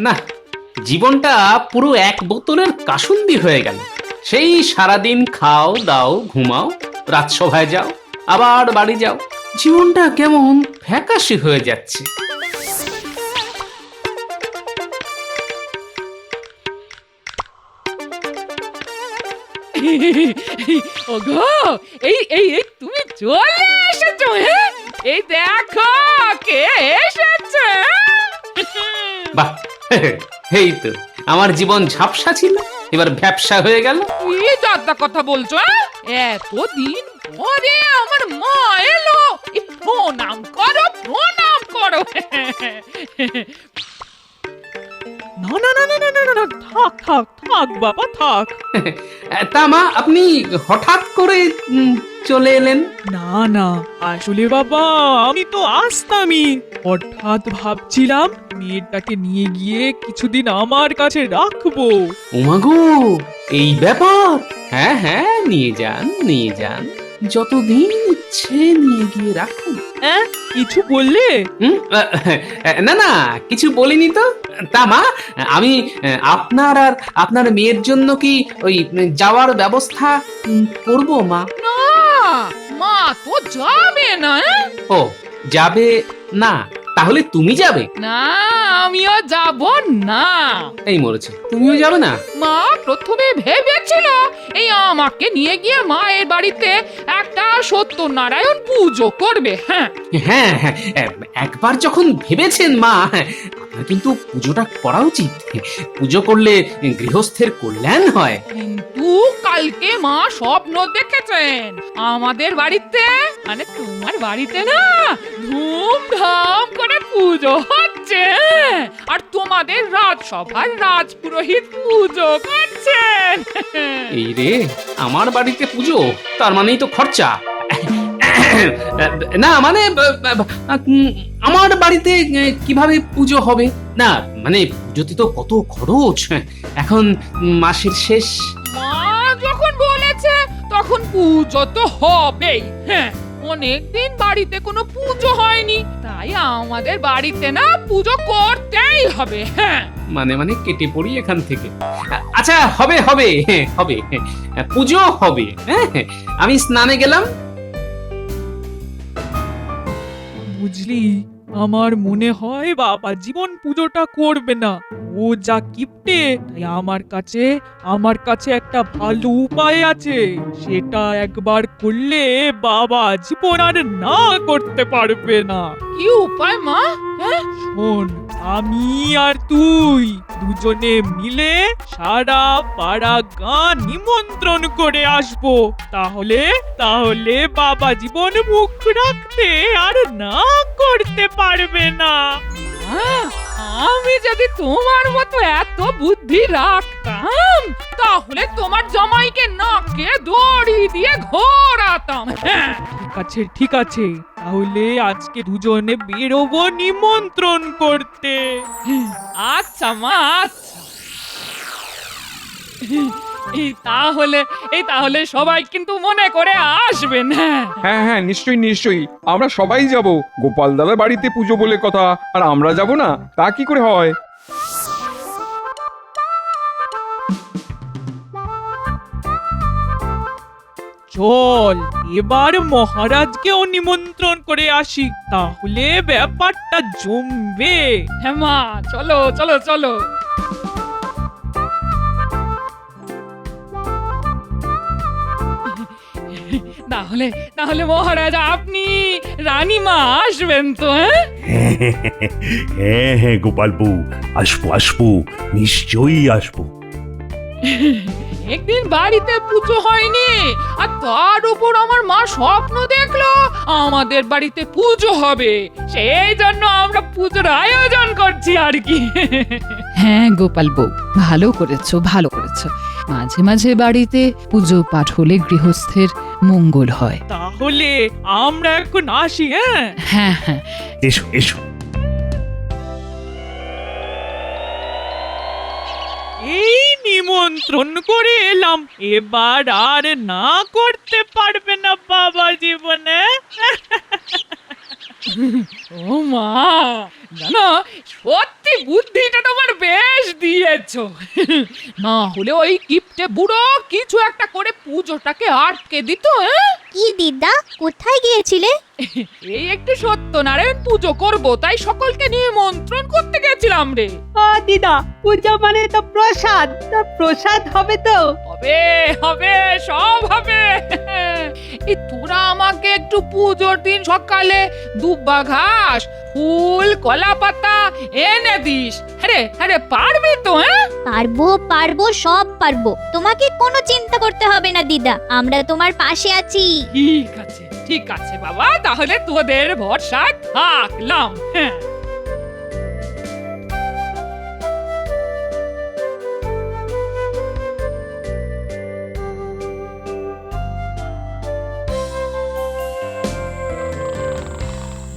না, জীবনটা পুরো এক বোতলের কাসুন্দি হয়ে গেল। সেই সারাদিন খাও দাও ঘুমাও, রাজসভায় যাও, আবার বাড়ি যাও। জীবনটা কেমন ফ্যাকাশে হয়ে যাচ্ছে। ওগো, এই এই এই তুমি চলে এসেছো। হ্যাঁ, এই দেখো কে এসেছে। বাহ, এই তো আমার জীবন ঝাপসা ছিল, এবার ভ্যাপসা হয়ে গেল। কি যাত্রা কথা বলছো? এতদিন পরে আমার মা এলো। এই প্রণাম করো, প্রণাম করো। না না না না না না না না, থাক থাক থাক বাবা থাক। তা মা, আপনি হঠাৎ করে চলে এলেন? না না, আসলে বাবা আমি তো আসতামই। হঠাৎ ভাবছিলাম মেয়েটাকে নিয়ে গিয়ে কিছুদিন আমার কাছে রাখবো। ওমাগো, এই ব্যাপার? হ্যাঁ হ্যাঁ, নিয়ে যান নিয়ে যান, যতদিন ইচ্ছে নিয়ে গিয়ে রাখুন। হ্যাঁ, কিছু বললে? না না, কিছু বলিনি তো। তা মা, আমি আপনার আর আপনার মেয়ের জন্য কি ওই যাওয়ার ব্যবস্থা করব মা? না, মা তো যাবে না। ও, যাবে না? তাহলে তুমি যাবে? না, আমিও যাব না। এই মরেছে, তুমিও যাবে না? মা প্রথমে ভেবেছিল এই আমাকে নিয়ে গিয়ে মায়ের বাড়িতে একটা সত্যনারায়ণ পুজো করবে। হ্যাঁ হ্যাঁ হ্যাঁ, একবার যখন ভেবেছেন মা, আপনার কিন্তু পুজোটা করা উচিত। পুজো করলে গৃহস্থের কল্যাণ হয়। কিন্তু কালকে মা স্বপ্ন দেখেছেন আমাদের বাড়িতে, মানে তোমার বাড়িতে না, ধুমধাম করে পুজো হচ্ছে। আর তোমাদের রাজসভার রাজপুরোহিত পুজো করছেন। এই রে, আমার বাড়িতে পুজো, তার মানেই তো খরচা। না মানে, আমার বাড়িতে কিভাবে পুজো হবে? না মানে, পুজোতে তো কত খরচ। এখন মাসের শেষ। মা যখন বলেছে তখন পুজো তো হবেই। হ্যাঁ, অনেকদিন বাড়িতে কোনো পুজো হয়নি, তাই আমাদের বাড়িতে না পুজো করতেই হবে। হ্যাঁ, মানে মানে কেটে পড়ি এখান থেকে। আচ্ছা, হবে হবে হবে, পুজো হবে। হ্যাঁ, আমি স্নানে গেলাম। বুঝলি, আমার মনে হয় বাবা জীবন পুজোটা করবে না। ও যা কিপটে, তাই আমার কাছে একটা ভালো উপায় আছে। সেটা একবার করলে বাবা জীবন আর না করতে পারবে না। কি উপায় মা? হ্যাঁ, শোন, আমি আর তুই দুজনে মিলে সারা পাড়া গাঁ নিমন্ত্রণ করে আসবো। তাহলে তাহলে বাবা জীবন মুখ রাখতে আর না করতে পারবে না। আমি যদি তোমার মতো এত বুদ্ধি রাখতাম, তাহলে তোমার জামাইকে নাকে দড়ি দিয়ে ঘোরাতাম। হ্যাঁ, ঠিক আছে ঠিক আছে, তাহলে আজকে দুজনে বেরোবো নিমন্ত্রণ করতে। আচ্ছা মা, আচ্ছা। এই তাহলে সবাই কিন্তু মনে করে আসবেন। হ্যাঁ হ্যাঁ হ্যাঁ, নিশ্চয়ই নিশ্চয়ই, আমরা সবাই যাব। গোপাল দাদার বাড়িতে পুজো বলে কথা, আর আমরা যাব না তা কি করে হয়? চল এবার মহারাজকেও নিমন্ত্রণ করে আসি, তাহলে ব্যাপারটা জমবে। হ্যাঁ মা, চলো চলো চলো। তাহলে তাহলে মহারাজ আপনি রানীমা আসবেন তো? হ্যাঁ হ্যাঁ হ্যাঁ গোপাল বউ, আসবো আসবো, নিশ্চয়ই আসবো। একদিন বাড়িতে পুজো হয়নি, আর তার উপর আমার মা স্বপ্ন দেখলো আমাদের বাড়িতে পুজো হবে। সেই জন্য আমরা পুজোর আয়োজন করছি আর কি। হ্যাঁ গোপাল বউ, ভালো করেছো ভালো করেছো। মাঝে মাঝে বাড়িতে পুজো পাঠ হলে গৃহস্থের মঙ্গল হয়। তাহলে আমরা এখন আসি। হ্যাঁ হ্যাঁ হ্যাঁ, এসো এসো। এই নিমন্ত্রণ করে এলাম, এবার আর না করতে পারবে না বাবা জীবনে। ও মা, জানো সত্যি বুদ্ধিটা তোমার বেশ করেছো না হলে ওই কিপটে বুড়ো কিছু একটা করে পুজোটাকে আটকে দিত। কি দিদা, কোথায় গিয়েছিলে? এই একটু সত্যনারায়ণ পুজো করব, তাই সকলকে নিমন্ত্রণ করতে গেছিলাম রে। দিদা, পূজা মানে তো প্রসাদ, তা প্রসাদ হবে তো? হবে হবে, সব হবে। এই তোরা আমাকে একটু পুজোর দিন সকালে দুব্বা ঘাস, ফুল, কলা পাতা এনে দিস। হ্যাঁ পারবি তো? পারবো পারবো, সব পারবো। তোমাকে কোনো চিন্তা করতে হবে না দিদা, আমরা তোমার পাশে আছি। ঠিক আছে ঠিক আছে বাবা, তাহলে তোদের ভরসায় থাকলাম। হ্যাঁ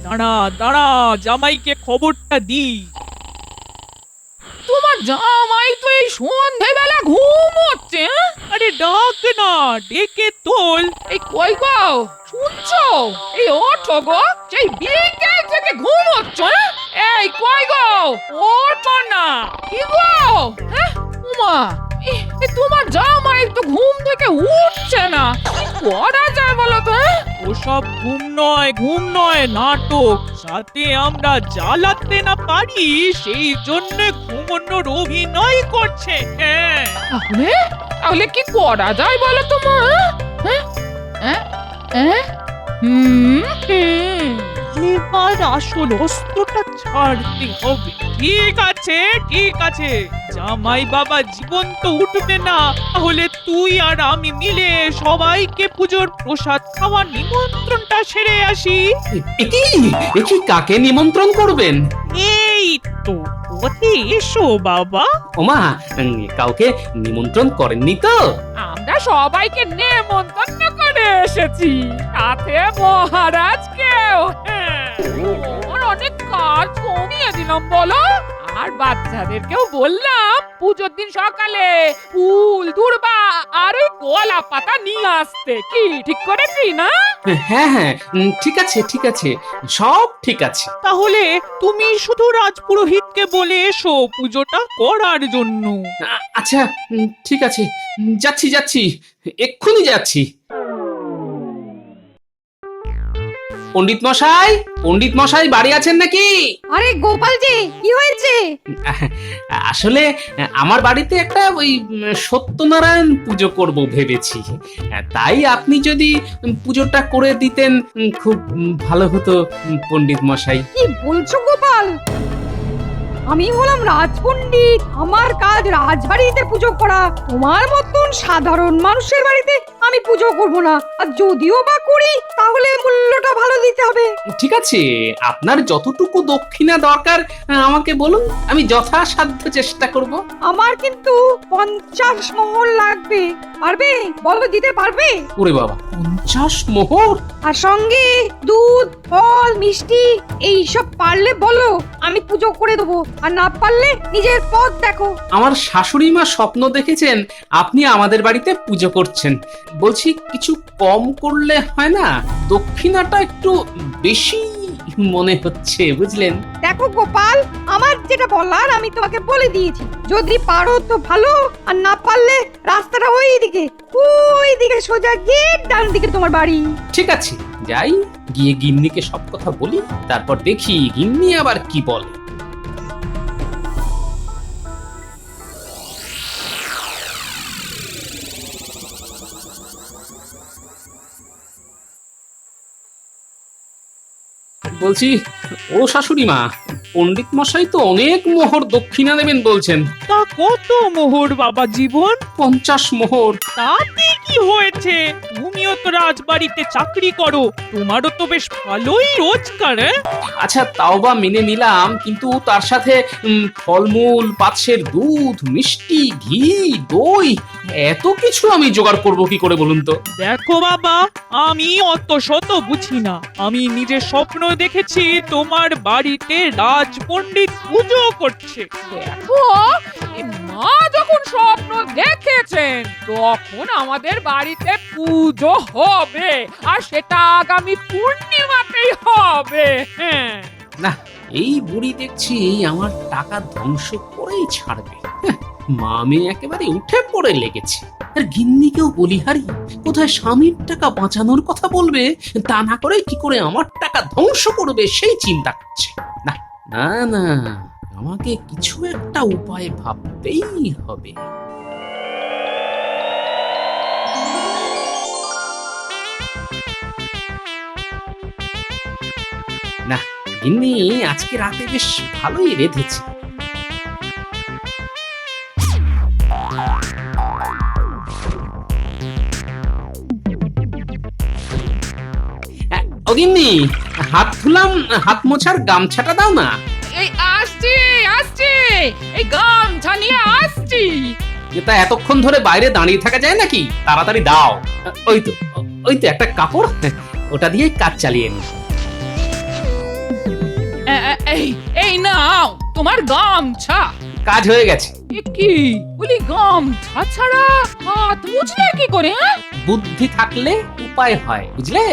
দাঁড়া দাঁড়া, জামাইকে খবরটা দি। তোমার জামাই তো এই সন্ধেবেলা ঘুমোচ্ছে। আরে ডাক না, ডেকে তোল। এই কই গো, শুনছো? এই ওঠো গো, সেই বিকেল থেকে ঘুমোচ্ছ। এই কই গো, ওঠো না। কি গো, উমা, তোমার জামাই তো ঘুম থেকে উঠছে না, কি করা যায় বলো তো? ওসব ঘুম নয়, নাটক। সাথে আমরা জ্বালাতে না পারি, সেই জন্য ঘুমানোর অভিনয় করছে। হ্যাঁ, তাহলে কি করা যায় বলো তো মা? এবার আসল অস্ত্রটা ছাড়তে হবে। ঠিক আছে ঠিক আছে, জামাই বাবা জীবন্ত উঠবে না, তাহলে তুই আর আমি মিলে সবাইকে পুজোর প্রসাদ খাওয়ার নিমন্ত্রণটা সেরে আসি। একি কাকে নিমন্ত্রণ করবেন? এই তো, পথে এসো বাবা। ওমা, কাউকে নিমন্ত্রণ করেননি তো? আমরা সবাইকে নেমন্তন্ন করে এসেছি, সাথে মহারাজকেও। ওর অনেক কাজ কমিয়ে দিলাম বলো, আর বাচ্চাদেরকেও বললাম পুজোর দিন সকালে ফুল, দূর্বা আর ওই কলা পাতা নিয়ে আসতে। কি ঠিক করেছি না? হ্যাঁ, ঠিক আছে ঠিক আছে, সব ঠিক আছে। তাহলে তুমি শুধু রাজপুরোহিতকে বলে এসো পুজোটা করার জন্য। আচ্ছা, ঠিক আছে, যাচ্ছি, এক্ষুনি যাচ্ছি। পণ্ডিত মশাই বাড়ি আছেন নাকি? আরে গোপাল জি, কি হয়েছে? আসলে আমার বাড়িতে একটা ওই সত্যনারায়ণ পুজো করব ভেবেছি, তাই আপনি যদি পুজোটা করে দিতেন খুব ভালো হতো পণ্ডিত মশাই। কি বলছো গোপাল? আমি হলাম রাজপণ্ডিত, আমার কাজ রাজবাড়িতে পুজো করা। তোমার মতন সাধারণ মানুষের বাড়িতে আমি পুজো করব না, আর যদিও বা করি তাহলে মূল্যটা ভালো দিতে হবে। ঠিক আছে, আপনার যতটুকু দক্ষিণা দরকার আমাকে বলুন, আমি যথাসাধ্য চেষ্টা করব। আমার কিন্তু 50 মোহর লাগবে, পারবে? বলো, দিতে পারবে? ওরে বাবা, 50 মোহর! আর সঙ্গে দুধ, ফল, মিষ্টি এই সব পারলে বলো, আমি পুজো করে দেবো। আর না পারলে নিজের পথ দেখো। আমার শাশুড়ি মা স্বপ্ন দেখেছেন আপনি আমাদের বাড়িতে পুজো করছেন, বলছি কিছু কম করলে হয় না? দক্ষিণাটা একটু বেশি মনে হচ্ছে, বুঝলেন? দেখো গোপাল, আমার যেটা বলার আমি তোমাকে বলে দিয়েছি। যদি পারো তো ভালো, আর না পারলে রাস্তাটা ওই দিকে সোজা গিয়ে ডান দিকে তোমার বাড়ি। ঠিক আছে, যাই, গিয়ে গিন্নিকে সব কথা বলি, তারপর দেখি গিন্নি আবার কি বলে। বলছি, ও শাশুড়ি মা, পণ্ডিত মশাই তো অনেক মোহর দক্ষিণা দেবেন বলছেন। তা কত মোহর বাবা জীবন? 50 মোহর। তাতে কি হয়েছে? তুমিও তো রাজবাড়িতে চাকরি করো, তোমারও তো বেশ ভালোই রোজগার। আচ্ছা, তাও বা মেনে নিলাম, কিন্তু তার সাথে ফলমূল, পাচ্ছের দুধ, মিষ্টি, ঘি, দই, এত কিছু আমি জোগাড় করব কি করে বলুন তো? দেখো বাবা, আমি অত শত বুঝি না। আমি নিজের স্বপ্ন দেখেছি তোমার বাড়িতে রাজপণ্ডিত পুজো করছে। দেখো, এই মা যখন স্বপ্ন দেখেছেন তখন আমাদের বাড়িতে পুজো হবে, আর সেটা আগামী পূর্ণিমাতেই হবে। হ্যাঁ, না, এই বুড়ি দেখছি আমার টাকা ধ্বংস করেই ছাড়বে। মা মেয়ে একেবারে উঠে পড়ে লেগেছে। আর গিন্নিকেও বলিহারি, কোথায় স্বামীর টাকা বাঁচানোর কথা বলবে, তা না করে কি করে আমার টাকা ধ্বংস করবে সেই চিন্তা করছে। না না না, আমাকে কিছু একটা উপায় ভাবতেই হবে। না, গিন্নি আজকে রাতে বেশ ভালোই রেঁধেছে। ও গিন্নি, হাত ধুলাম, হাত মোছার গামছাটা দাও না। এই আসছি আসছি, এই গামছা নিয়ে আসছি। এটা এতক্ষণ ধরে বাইরে দাঁড়িয়ে থাকা যায় নাকি? তাড়াতাড়ি দাও। ওই তো একটা কাপড়, ওটা দিয়ে কাজ চালিয়ে নি। এই এই নাও তোমার গামছা। কাজ হয়ে গেছে। এ কি বলি, গামছা ছাড়া হাত মুছলে কি করে? হ্যাঁ, বুদ্ধি থাকলে উপায় হয়, বুঝলে?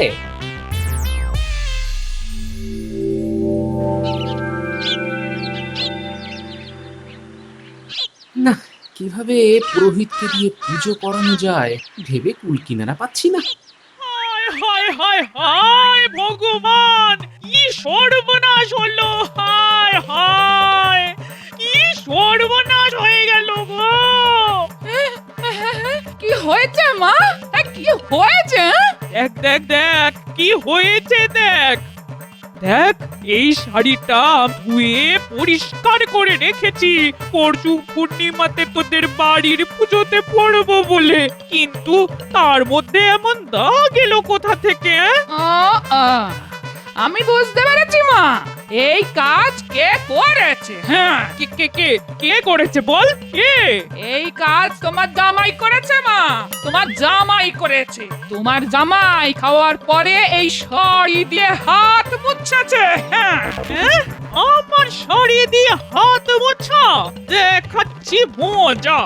না, কিভাবে পুরোহিতকে দিয়ে পুজো করানো যায় ভেবে কুল কিনারা পাচ্ছি না। হায় হায় হায় হায় ভগবান, কি সর্বনাশ হলো! হায় হায়, কি সর্বনাশ হয়ে গেল গো! কি হয়েছে মা? কি হয়েছে? দেখ দেখ দেখ, কি হয়েছে দেখ। দেখ, এই শাড়িটা ধুয়ে পরিষ্কার করে রেখেছি পরশু পূর্ণিমাতে তোদের বাড়ির পুজোতে পরবো বলে, কিন্তু তার মধ্যে এমন দাগ এলো কোথা থেকে? আমি বুঝতে পেরেছি মা, এই কাজ কে করেছে। হ্যাঁ, কে কে কে কে করেছে বল, কে? এই কাজ তোমার জামাই করেছে মা, তোমার জামাই করেছে। তোমার জামাই খাওয়ার পরে এই শাড়ি দিয়ে হাত মুছেছে। হ্যাঁ, হ্যাঁ? আমার শাড়ি দিয়ে হাত মোছা? দেখাচ্ছি মজা।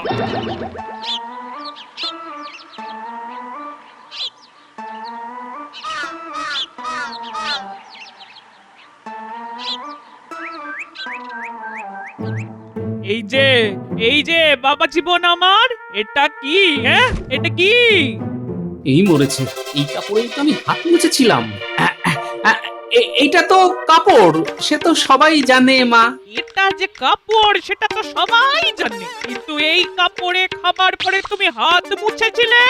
এই যে বাবা জীবন আমার, এটা কি? হ্যাঁ, এটা কি? এই মরেছে, এই কাপড়েই তো আমি হাত মুছেছিলাম। এইটা তো কাপড়, সে তো সবাই জানে মা। এটা যে কাপড় সেটা তো সবাই জানে, কিন্তু এই কাপড়ে খাবার পরে তুমি হাত মুছেছিলে।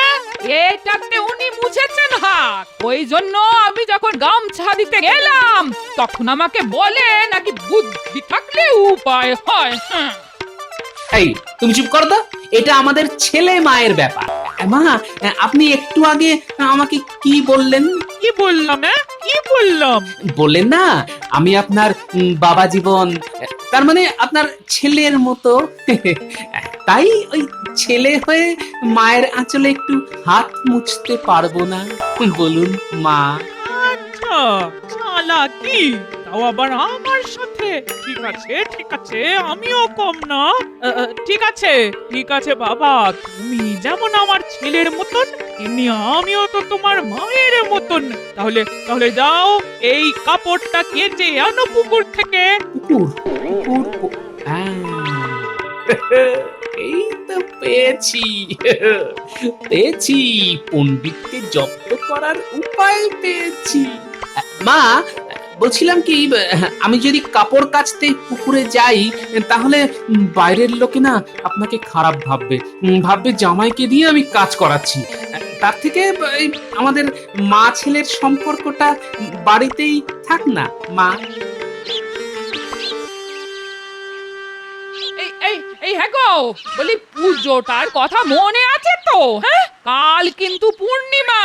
এটাতে উনি মুছেছেন হাত, ওই জন্য আমি যখন গামছা দিতে গেলাম তখন আমাকে বলে নাকি বুদ্ধি থাকলে উপায় হয়। হ্যাঁ, এই তুমি চুপ করো তো, এটা আমাদের ছেলে মায়ের ব্যাপার। মা, আপনি একটু আগে আমাকে কি বললেন? কি বললাম? কি বললাম? বললেন না আমি আপনার বাবা জীবন, তার মানে আপনার ছেলের মতো। তাই ওই ছেলে হয়ে মায়ের আঁচলে একটু হাত মুছতে পারবো না, বলুন মা? আচ্ছা, চালাকি, তাও আবার আমার সাথে। ঠিক আছে ঠিক আছে, আমিও কম না। ঠিক আছে বাবা, তুমি যেমন আমার ছেলের মতন, তেমনি আমিও তো তোমার মায়ের মতন। তাহলে যাও, এই কাপড়টা কেচে আনো পুকুর থেকে। পুকুর? এই তো পেয়েছি, পণ্ডিতকে জব্দ করার উপায় পেয়েছি। মা, বলছিলাম কি, আমি যদি কাপড় কাচতে পুকুরে যাই তাহলে বাইরের লোকে না আপনাকে খারাপ ভাববে জামাইকে দিয়ে আমি কাজ করাচ্ছি। তার থেকে আমাদের মা ছেলের সম্পর্কটা বাড়িতেই থাক না মা। এই হ্যাঁ গো, বলি পুজোটার কথা মনে আছে তো? হ্যাঁ, কাল কিন্তু পূর্ণিমা,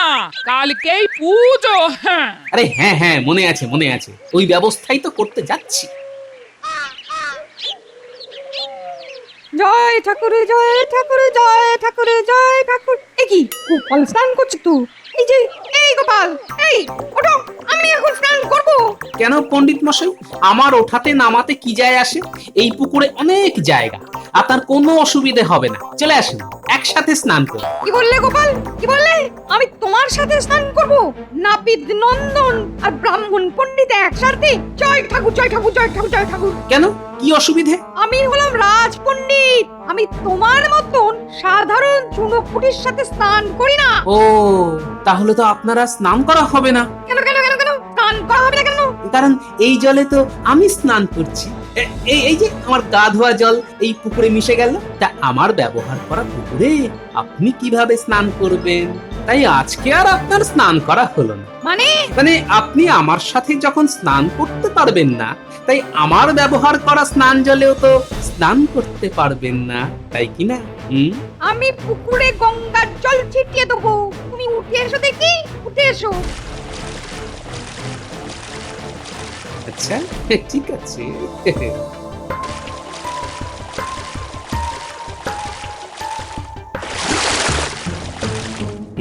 কালকেই পুজো। হ্যাঁ, আরে হ্যাঁ, মনে আছে, ওই ব্যবস্থাই তো করতে যাচ্ছি। জয় ঠাকুর, জয় ঠাকুর, জয় ঠাকুর, জয় ঠাকুর। এ কি, গোপাল স্নান করছে তো? এই গোপাল, এই ওঠো, আমি এখন স্নান করব। কেন পণ্ডিত মশাই, আমার ওঠাতে নামাতে কি যায় আসে? এই পুকুরে অনেক জায়গা, আপনার কোনো অসুবিধে হবে না, চলে আসেন, একসাথে স্নান করি। কি বললে গোপাল, কি বললে? আমি তোমার সাথে স্নান করব? নাপিত নন্দন আর ব্রাহ্মণ পণ্ডিত একসাথে? জয় ঠাকুর, জয় ঠাকুর, জয় ঠাকুর, জয় ঠাকুর। কেন, কি অসুবিধে? আমি হলাম রাজ পণ্ডিত, আমি তোমার মতন সাধারণ চুনোপুটির সাথে স্নান করি না। ও তাহলে তো আপনারা স্নান করা হবে না, কেন কেন কেন কেন স্নান করা হবে না কেন? কারণ এই জলে তো আমি স্নান করছি। এই যে আমার গা ধোয়া জল এই পুকুরে মিশে গেল, তা আমার ব্যবহার করা পুকুরে আপনি কিভাবে স্নান করবেন? তাই আজকে আর আপনার স্নান করা হলো না। মানে আপনি আমার সাথে যখন স্নান করতে পারবেন না, তাই আমার ব্যবহার করা স্নান জলেও তো স্নান করতে পারবেন না, তাই কি না? আমি পুকুরে গঙ্গার জল ছিটিয়ে দেবো, তুমি উঠে এসো দেখি, উঠে এসো। আচ্ছা ঠিক আছে।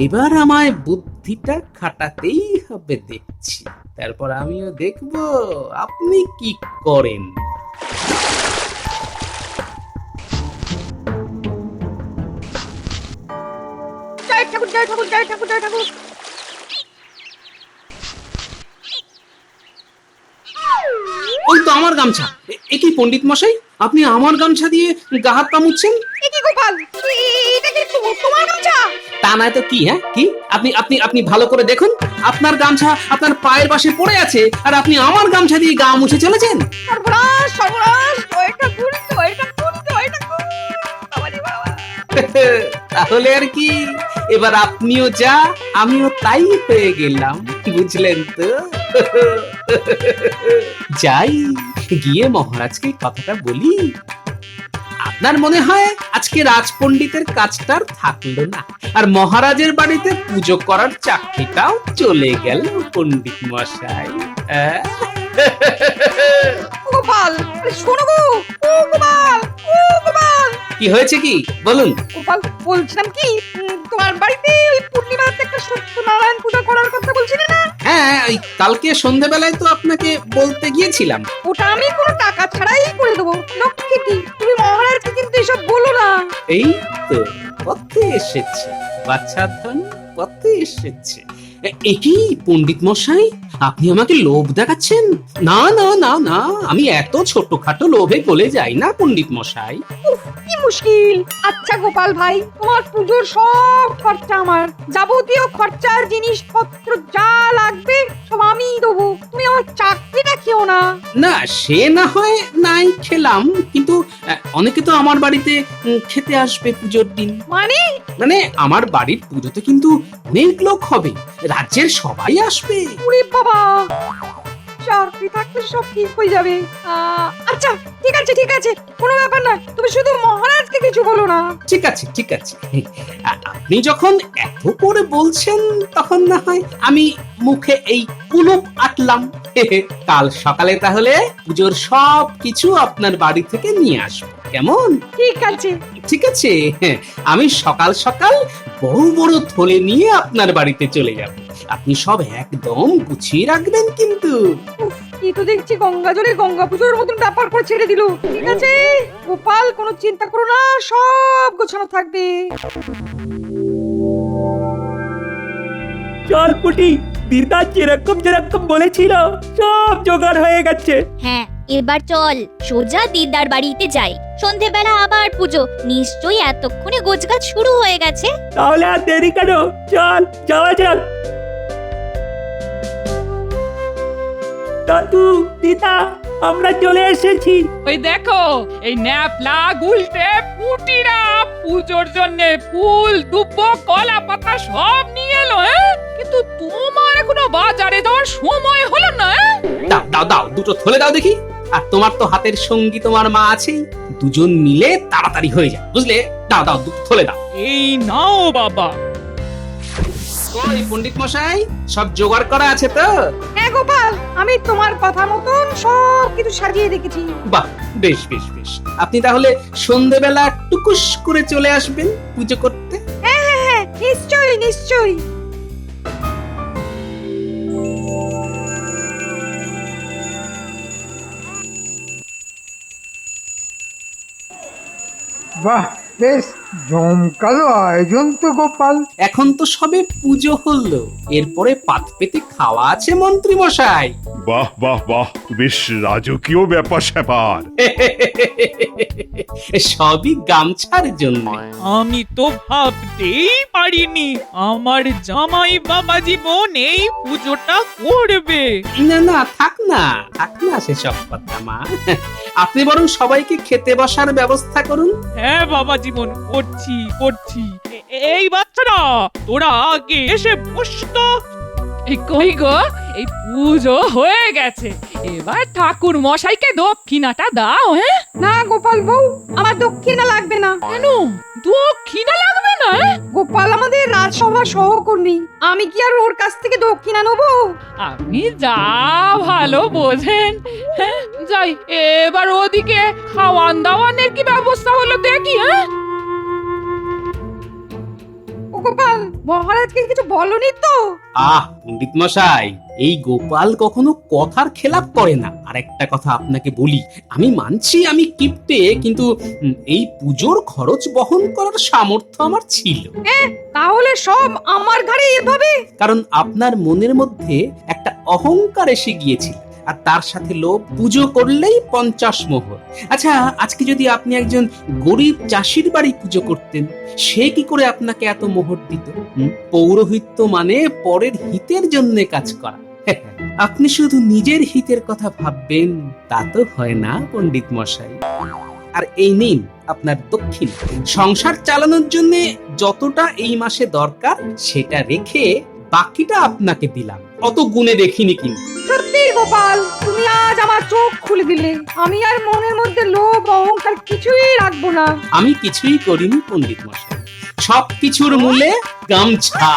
এবার আমায় বুদ্ধিটা খাটাতেই হবে দেখছি, তারপর আমিও দেখব আপনি কি করেন। জয় ঠাকুর, জয় ঠাকুর, জয় ঠাকুর, জয় ঠাকুর। ওই তো আমার গামছা। এ কি পণ্ডিত মশাই, আপনি আমার গামছা দিয়ে গা হাত পা মুছছেন? এ কি গোপাল, এটা কি তোমার গামছা? তা নয় তো কি? হ্যাঁ কি? আপনি আপনি আপনি ভালো করে দেখুন, আপনার গামছা আপনার পায়ের পাশে পড়ে আছে, আর আপনি আমার গামছা দিয়ে গা মুছে চলেছেন। সর্বনাশ, সর্বনাশ, জয় ঠাকুর, জয় ঠাকুর, জয় ঠাকুর। বাবারে বাবা। তাহলে আর কি, এবার আপনিও যা আমিও তাই হয়ে গেলাম, বুঝলেন তো? যাই গিয়ে মহারাজকে কথাটা বলি। আপনার মনে হয় আজকে রাজপণ্ডিতের কাজটা আর থাকলো না, আর মহারাজের বাড়িতে পুজো করার চাকরিটাও চলে গেল পণ্ডিত মশাই। গোপাল, আরে শোনো গো, ও গোপাল, ও গোপাল। কি হয়েছে কি বলুন? গোপাল, বলছিলাম কি, তোমার বাড়িতে ওই পূর্ণিমাতে একটা সত্যনারায়ণ পূজা করার কথা বলছিলে না? হ্যাঁ, ওই কালকে সন্ধ্যাবেলায় তো আপনাকে বলতে গিয়েছিলাম। ওটা আমি কোনো টাকা ছাড়াই করে দেবো, লক্ষ্মীটি। তুমি মহারাজকে কিন্তু এসব বলো না। এই তো পথে এসেছে, বাচ্চা ধন পথে এসেছে। একই পণ্ডিত মশাই, আপনি আমাকে লোভ দেখাচ্ছেন? না না না না, আমি এত ছোটখাটো লোভে গলে যাই না পণ্ডিত মশাই। কি মুশকিল। আচ্ছা গোপাল ভাই, তোমার পুজোর সব খরচা আমার, যাবতীয় খরচার জিনিসপত্র যা লাগবে সব আমিই দেবো, তুমি আমার চাকরিটা খেও না। না সে না হয় নাই খেলাম, কিন্তু অনেকে তো আমার বাড়িতে খেতে আসবে পুজোর দিন। মানে আমার বাড়ির পুজোতে কিন্তু অনেক লোক হবে, রাজ্যের সবাই আসবে। ওরে বাবা, চাকরি থাকলে সব ঠিক হয়ে যাবে। আচ্ছা ঠিক আছে, ঠিক আছে, কোনো ব্যাপার না, তুমি শুধু মহারাজকে কিছু বলো না। ঠিক আছে ঠিক আছে, আপনি যখন এত করে বলছেন তখন না হয় আমি মুখে এই কুলুপ আটলাম। কাল সকালে তাহলে পুজোর সব কিছু আপনার বাড়ি থেকে নিয়ে আসবো, কেমন? ঠিক আছে। ঠিক আছে, আমি সকাল সকাল বড় বড় থলে নিয়ে আপনার বাড়িতে চলে যাব, আপনি সব একদম গুছিয়ে রাখবেন কিন্তু। কি তো দেখছি গঙ্গা জলে গঙ্গা পুজোর মতন ব্যাপার করে ছেড়ে দিল। ঠিক আছে গোপাল, কোনো চিন্তা করো না, সব গোছানো থাকবে। চল পুটি, দিদা যেরকম যেরকম বলেছিল সব জোগাড় হয়ে গেছে। হ্যাঁ, এবার চল সোজা দিদার বাড়িতে যাই। সন্ধেবেলা আবার পুজো, নিশ্চয়ই এতক্ষণে গোছগাছ শুরু হয়ে গেছে। তাহলে আর দেরি কেন, চল যাওয়া যাক। দাদু, দিদা, আমরা চলে এসেছি। ওই দেখো, এই ন্যাপলা গুলটে পুটিরা পুজোর জন্য ফুল, দুব্ব, কলা পাতা সব নিয়ে এলো। কিন্তু তোমার এখনো বাজারে যাওয়ার সময় হলো না। দাও দাও দাও, দুটো থলে দাও দেখি। আর তোমার তো হাতের সঙ্গী তোমার মা আছেই, দুজন মিলে তাড়াতাড়ি হয়ে যায়, বুঝলে? দাও দাও, দুটো থলে দাও। এই নাও বাবা। কই পণ্ডিত মশাই, সব জোগাড় করা আছে তো? হ্যাঁ গোপাল, আমি তোমার কথা মতন সব কিছু সাজিয়ে রেখেছি। বাহ, বেশ বেশ বেশ। আপনি তাহলে সন্ধেবেলা টুকুস করে চলে আসবেন পুজো করতে। হ্যাঁ হ্যাঁ হ্যাঁ, নিশ্চয়ই নিশ্চয়ই। বাহ, বেশ জমকালো আয়োজন তো গোপাল। এখন তো সবে পুজো হলো, এরপরে পাত পেতে খাওয়া আছে মন্ত্রী মশাই। বাহ বাহ বাহ, বেশ রাজকীয় ব্যাপার স্যাপার। সবই গামছার জন্য। আমি তো ভাবতেই পারিনি আমার জামাই বাবা জীবন এই পুজোটা করবে। না না, থাক না সেসব কথা মা। আপনি বরং সবাইকে খেতে বসার ব্যবস্থা করুন। হ্যাঁ বাবা জীবন, করছি। এই বাচ্চারা, তোরা আগে এসে বসতো। এই কই গো, এই পুজো হয়ে গেছে, এবার ঠাকুর মশাইকে দক্ষিণাটা দাও। হ্যাঁ, না গোপাল বউ, আমার দক্ষিণা লাগবে না। কেন দক্ষিণা লাগবে না? গোপাল আমাদের রাজসভা সহকর্মী, আমি কি আর ওর কাছ থেকে দক্ষিণা নেবো? আপনি যা ভালো বোঝেন। হ্যাঁ, যাই এবার ওদিকে খাওয়ান দাওয়ানের কি ব্যবস্থা হলো দেখি। হ্যাঁ, ও গোপাল, মহারাজকে কিছু বলনি তো? পণ্ডিত মশাই, এই গোপাল কখনো কথার খেলাপ করে না। আর একটা কথা আপনাকে বলি, আমি মানছি আমি কিপ্টে, কিন্তু এই পুজোর খরচ বহন করার সামর্থ্য আমার ছিল। তাহলে সব আমার ঘাড়ে এভাবে? কারণ আপনার মনের মধ্যে একটা অহংকার এসে গিয়েছিল, আর তার সাথে লোভ। পুজো করলেই 50 মোহর। আচ্ছা, আজকে যদি আপনি একজন গরিব চাষির বাড়ি পুজো করতেন, সে কি করে আপনাকে এত মোহর দিত? পৌরোহিত্য মানে পরের হিতের জন্য কাজ করা। আপনি শুধু নিজের হিতের কথা ভাববেন, তা তো হয় না পণ্ডিত মশাই। আর এই নিন আপনার দক্ষিণ। সংসার চালানোর জন্য যতটা এই মাসে দরকার সেটা রেখে বাকিটা আপনাকে দিলাম। অত গুণে দেখিনি কিন্তু। সত্যি গোপাল, তুমি আজ আমার চোখ খুলে দিলে। আমি আর মনের মধ্যে লোভ অহংকার কিছুই রাখবো না। আমি কিছুই করিনি পণ্ডিত মশাই, সব কিছুর মূলে গামছা।